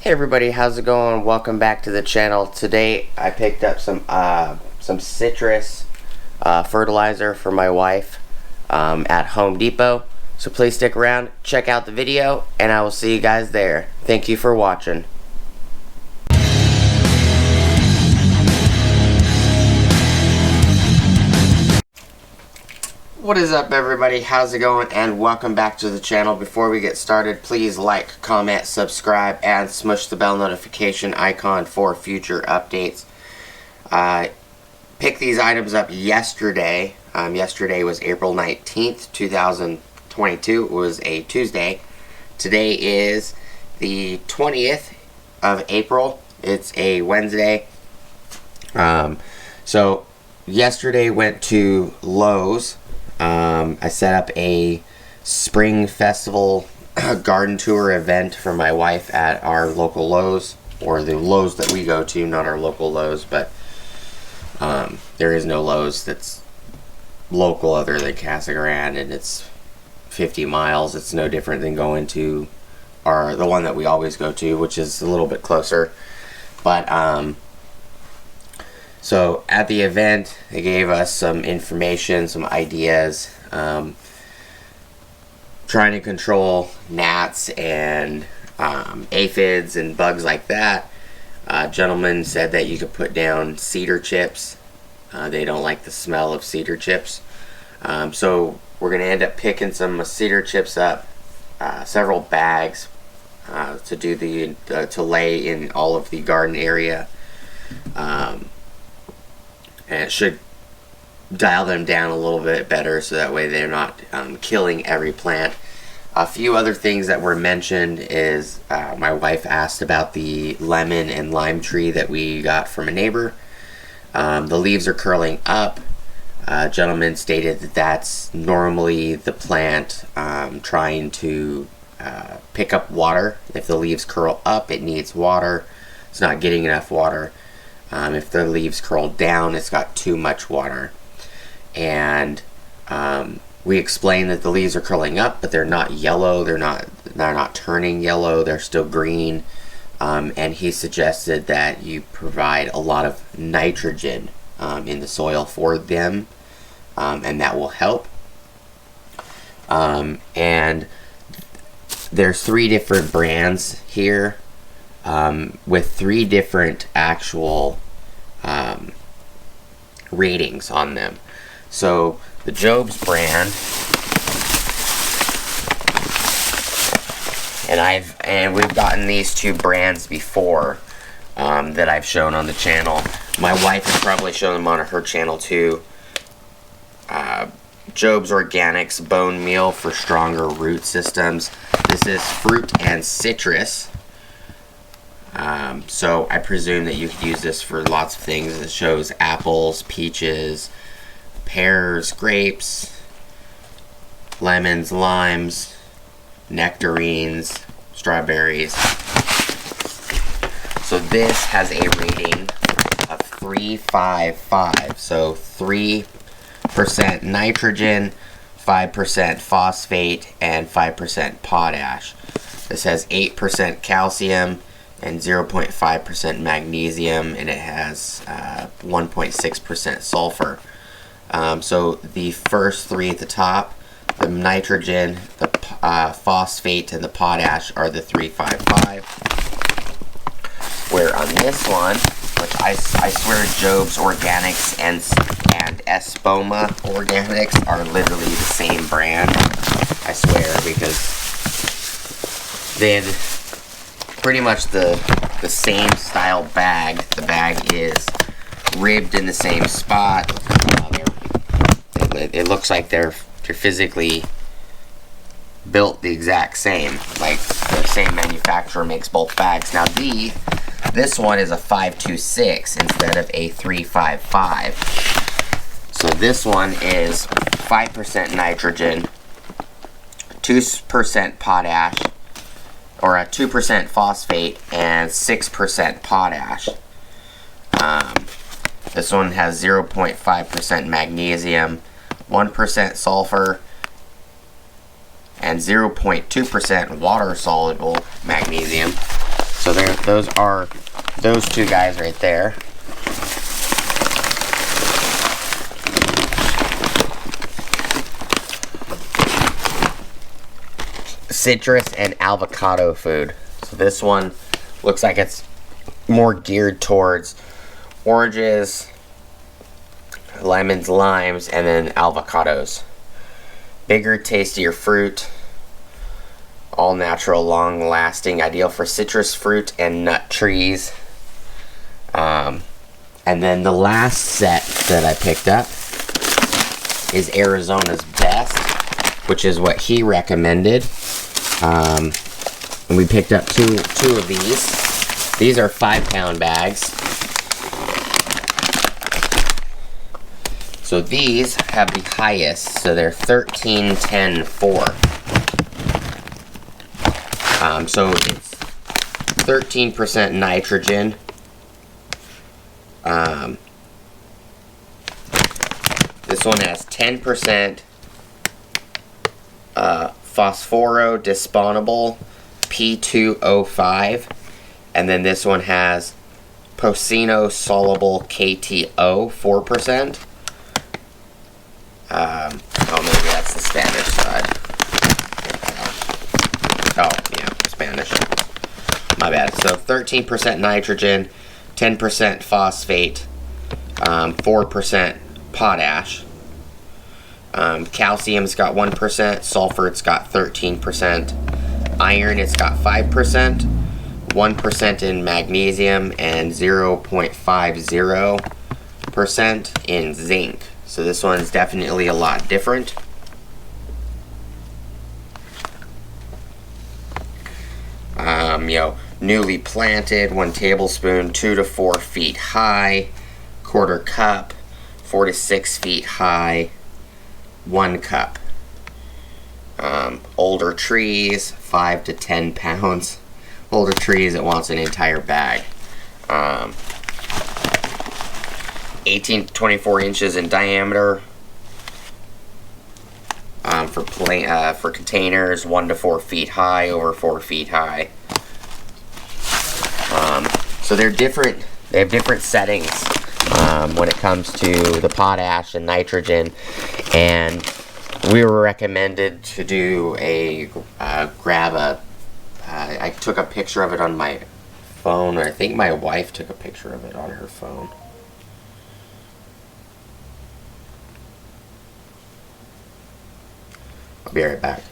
Hey everybody, how's it going? Welcome back to the channel. Today I picked up some citrus fertilizer for my wife at Home Depot. So please stick around, check out the video, and I will see you guys there. Thank you for watching. What is up everybody, how's it going, and welcome back to the channel. Before we get started, please like, comment, subscribe, and smush the bell notification icon for future updates. I picked these items up yesterday. Yesterday was April 19th, 2022. It was a Tuesday. Today is the 20th of April. It's a Wednesday. So yesterday went to Lowe's. I set up a spring festival garden tour event for my wife at our local Lowe's, or the Lowe's that we go to, not our local Lowe's, but there is no Lowe's that's local other than Casa Grande, and it's 50 miles. It's no different than going to the one that we always go to, which is a little bit closer. But so at the event, they gave us some information, some ideas, trying to control gnats and aphids and bugs like that. A gentleman said that you could put down cedar chips. They don't like the smell of cedar chips. So we're going to end up picking some cedar chips up, several bags to do to lay in all of the garden area. And it should dial them down a little bit better, so that way they're not killing every plant. A few other things that were mentioned is my wife asked about the lemon and lime tree that we got from a neighbor. The leaves are curling up. A gentleman stated that that's normally the plant trying to pick up water. If the leaves curl up, it needs water. It's not getting enough water. If the leaves curl down, it's got too much water. And we explained that the leaves are curling up, but they're not yellow. They're not turning yellow. They're still green. And he suggested that you provide a lot of nitrogen in the soil for them, and that will help. And there's 3 different brands here. With 3 different actual ratings on them. So the Job's brand, and we've gotten these 2 brands before that I've shown on the channel. My wife has probably shown them on her channel too. Job's Organics Bone Meal for stronger root systems. This is fruit and citrus. So I presume that you could use this for lots of things. It shows apples, peaches, pears, grapes, lemons, limes, nectarines, strawberries. So this has a rating of 355. So 3% nitrogen, 5% phosphate, and 5% potash. This has 8% calcium and 0.5% magnesium, and it has 1.6% sulfur. So the first 3 at the top, the nitrogen, the phosphate, and the potash are the 355. Where on this one, which I swear Job's Organics and Espoma Organics are literally the same brand. I swear, because they had pretty much the same style bag. The bag is ribbed in the same spot. It looks like they're physically built the exact same. Like the same manufacturer makes both bags. Now this one is a 526 instead of a 355. So this one is 5% nitrogen, 2% potash, or a 2% phosphate, and 6% potash. This one has 0.5% magnesium, 1% sulfur, and 0.2% water-soluble magnesium. So they're those are those two guys right there. Citrus and avocado food. So this one looks like it's more geared towards oranges, lemons, limes, and then avocados. Bigger, tastier fruit. All natural, long lasting, ideal for citrus fruit and nut trees. And then the last set that I picked up is Arizona's Best, which is what he recommended. And we picked up two of these. These are 5-pound bags. So these have the highest, so they're 13, 10, 4. So it's 13% nitrogen. This one has 10% phosphorodisponable P2O5, and then this one has Posino soluble KTO 4%. Oh, maybe that's the Spanish side. Oh, yeah, Spanish. My bad. So 13% nitrogen, 10% phosphate, 4% potash. Calcium's got 1%, sulfur it's got 13%, iron it's got 5%, 1% in magnesium, and 0.50% in zinc. So this one's definitely a lot different. Newly planted, 1 tablespoon, 2 to 4 feet high, quarter cup, 4 to 6 feet high, 1 cup. Older trees, 5 to 10 pounds. Older trees, it wants an entire bag. 18 to 24 inches in diameter. For containers, 1 to 4 feet high, over 4 feet high. So they're different. They have different settings when it comes to the potash and nitrogen, and we were recommended to do a I took a picture of it on my phone, or I think my wife took a picture of it on her phone. I'll be right back.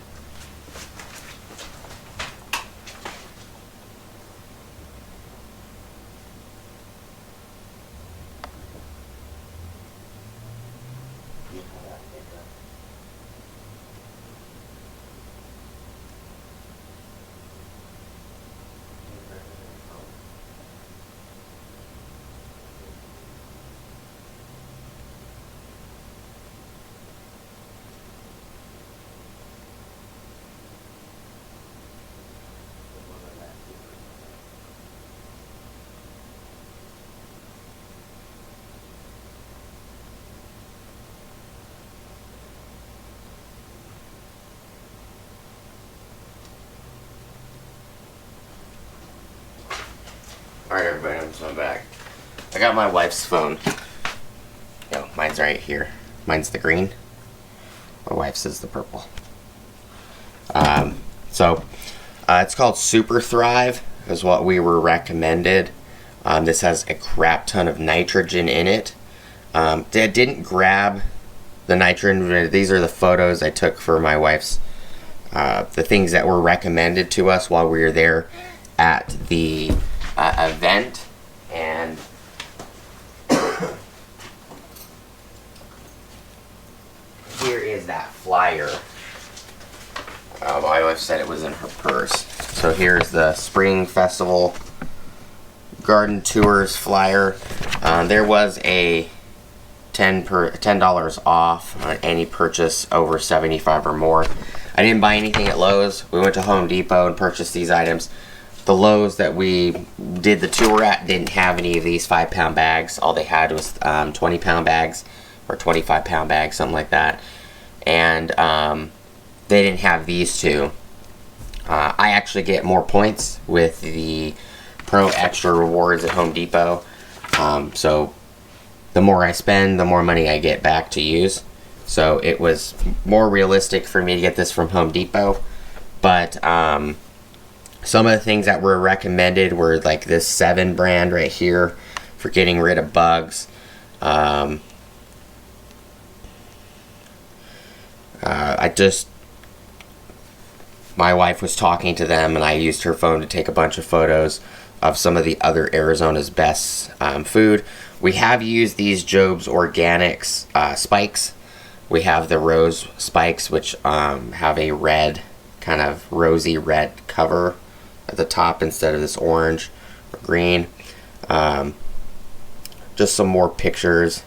Alright everybody, I'm back. I got my wife's phone. Mine's right here. Mine's the green. My wife's is the purple. It's called Super Thrive, is what we were recommended. This has a crap ton of nitrogen in it. It didn't grab the nitrogen. These are the photos I took for my wife's, the things that were recommended to us while we were there at the event. And here is that flyer. My wife said it was in her purse. So here's the Spring Festival Garden Tours flyer. There was a $10 off on any purchase over $75 or more. I didn't buy anything at Lowe's. We went to Home Depot and purchased these items. The Lowe's that we did the tour at didn't have any of these 5-pound bags. All they had was 20-pound bags or 25-pound bags, something like that. And they didn't have these two. I actually get more points with the Pro Extra rewards at Home Depot. So the more I spend, the more money I get back to use. So it was more realistic for me to get this from Home Depot. But some of the things that were recommended were like this 7 brand right here for getting rid of bugs. My wife was talking to them, and I used her phone to take a bunch of photos of some of the other Arizona's best food. We have used these Job's Organics spikes. We have the rose spikes, which have a red, kind of rosy red cover at the top instead of this orange or green. Just some more pictures.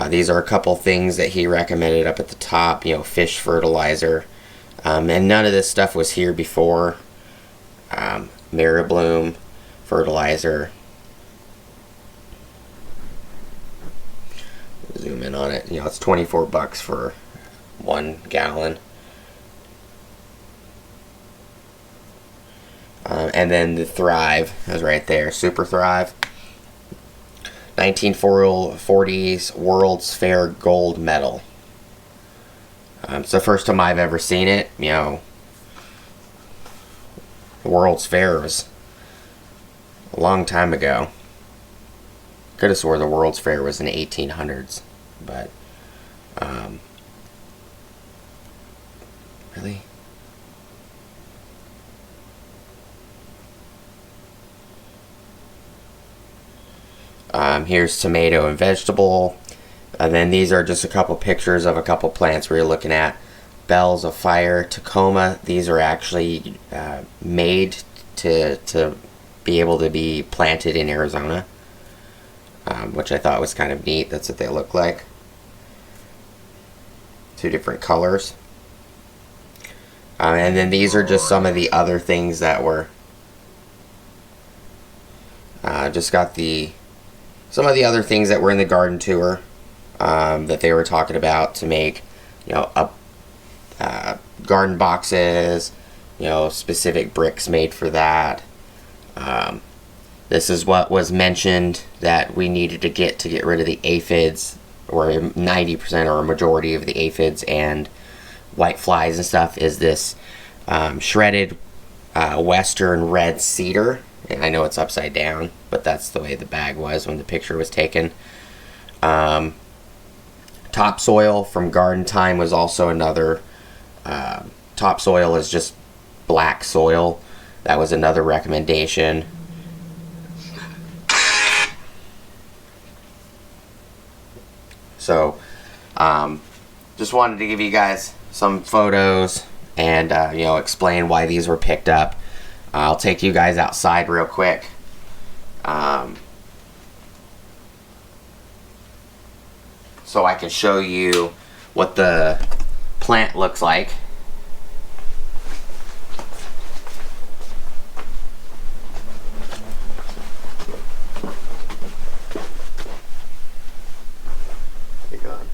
These are a couple things that he recommended up at the top. You know, fish fertilizer. And none of this stuff was here before. Maribloom fertilizer. Zoom in on it. You know, it's 24 bucks for 1 gallon. And then the Thrive is right there. Super Thrive. 1940s World's Fair gold medal. It's the first time I've ever seen it. You know, the World's Fair was a long time ago. Could have swore the World's Fair was in the 1800s, but really? Here's tomato and vegetable. And then these are just a couple pictures of a couple plants we were looking at. Bells of Fire, Tacoma. These are actually made to be able to be planted in Arizona, which I thought was kind of neat. That's what they look like. 2 different colors. And then these are just some of the other things that were just got some of the other things that were in the garden tour. That they were talking about to make, you know, garden boxes, you know, specific bricks made for that. This is what was mentioned that we needed to get rid of the aphids, or 90% or a majority of the aphids and white flies and stuff, is this shredded western red cedar. And I know it's upside down, but that's the way the bag was when the picture was taken. Topsoil from Garden Time was also another. Topsoil is just black soil. That was another recommendation. So, just wanted to give you guys some photos and you know, explain why these were picked up. I'll take you guys outside real quick. So I can show you what the plant looks like. You're gone.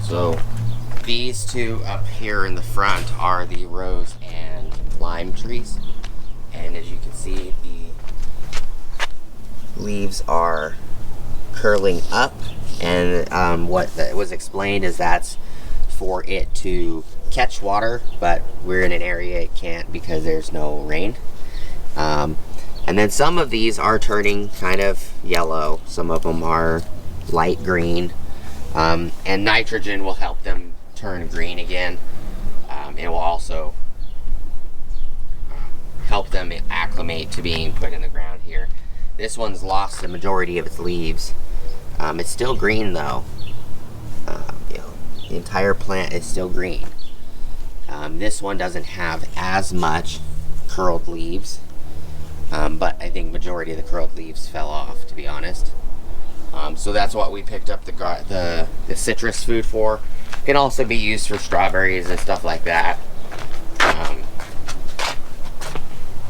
So these 2 up here in the front are the rose and lime trees, and as you can see, the leaves are curling up, and what was explained is that's for it to catch water, but we're in an area it can't because there's no rain. And then some of these are turning kind of yellow, some of them are light green, and nitrogen will help them turn green again. It will also help them acclimate to being put in the ground here. This one's lost the majority of its leaves. It's still green though. You know, the entire plant is still green. This one doesn't have as much curled leaves, but I think majority of the curled leaves fell off, to be honest. So that's what we picked up the citrus food for. It can also be used for strawberries and stuff like that.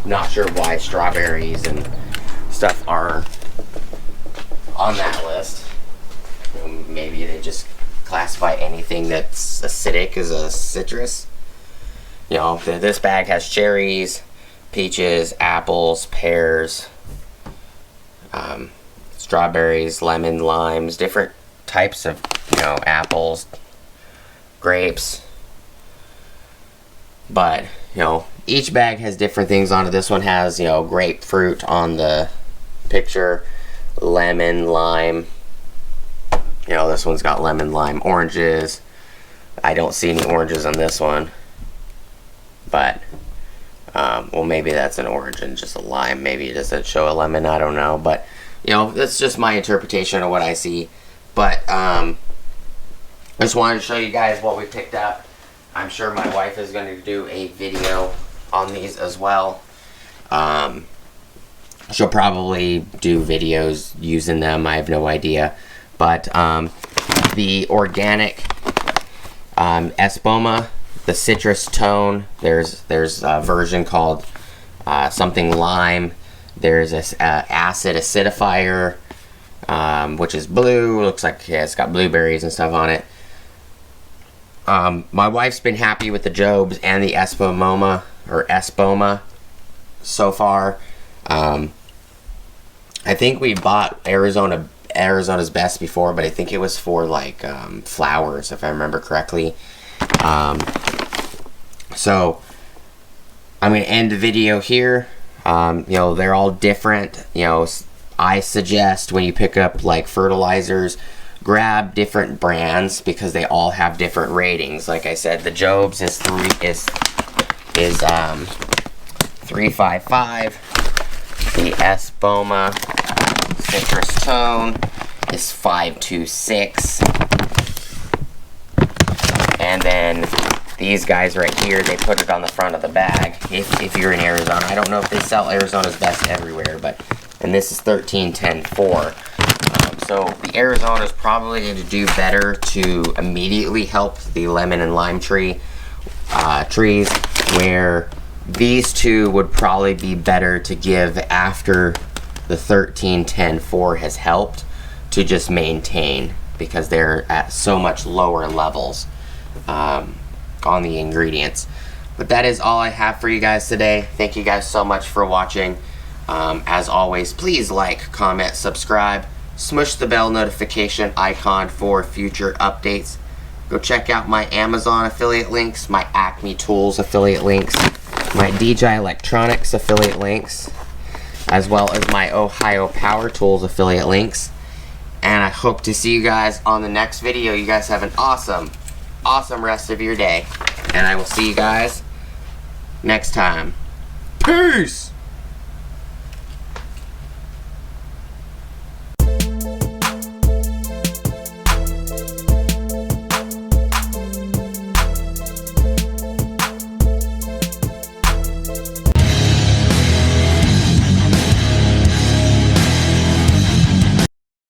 Not sure why strawberries and stuff are on that list. Maybe they just classify anything that's acidic as a citrus. You know, this bag has cherries, peaches, apples, pears, strawberries, lemon, limes, different types of, you know, apples, grapes. But, you know, each bag has different things on it. This one has, you know, grapefruit on the picture, lemon, lime. You know, this one's got lemon, lime, oranges. I don't see any oranges on this one. But, well, maybe that's an orange and just a lime. Maybe it doesn't show a lemon. I don't know. But, you know, that's just my interpretation of what I see. But, I just wanted to show you guys what we picked up. I'm sure my wife is going to do a video on these as well. She'll probably do videos using them. I have no idea. But the organic Espoma, the citrus tone, there's a version called something lime. There's this acid acidifier, which is blue. Looks like, yeah, it's got blueberries and stuff on it. My wife's been happy with the Jobs and the Espoma so far. I think we bought Arizona's Best before, but I think it was for like flowers, if I remember correctly. So I'm gonna end the video here. You know, they're all different. You know, I suggest when you pick up like fertilizers, grab different brands because they all have different ratings. Like I said, the Jobs is 355. The Espoma Citrus Tone is 526. And then these guys right here, they put it on the front of the bag if you're in Arizona. I don't know if they sell Arizona's Best everywhere, but, and this is 1310.4. So the Arizona's probably going to do better to immediately help the lemon and lime trees, where these two would probably be better to give after the 1310.4 has helped to just maintain, because they're at so much lower levels on the ingredients. But that is all I have for you guys today. Thank you guys so much for watching. As always, please like, comment, subscribe, smush the bell notification icon for future updates. Go check out my Amazon affiliate links, my Acme Tools affiliate links, my DJI Electronics affiliate links, as well as my Ohio Power Tools affiliate links. And I hope to see you guys on the next video. You guys have an awesome rest of your day. And I will see you guys next time. Peace!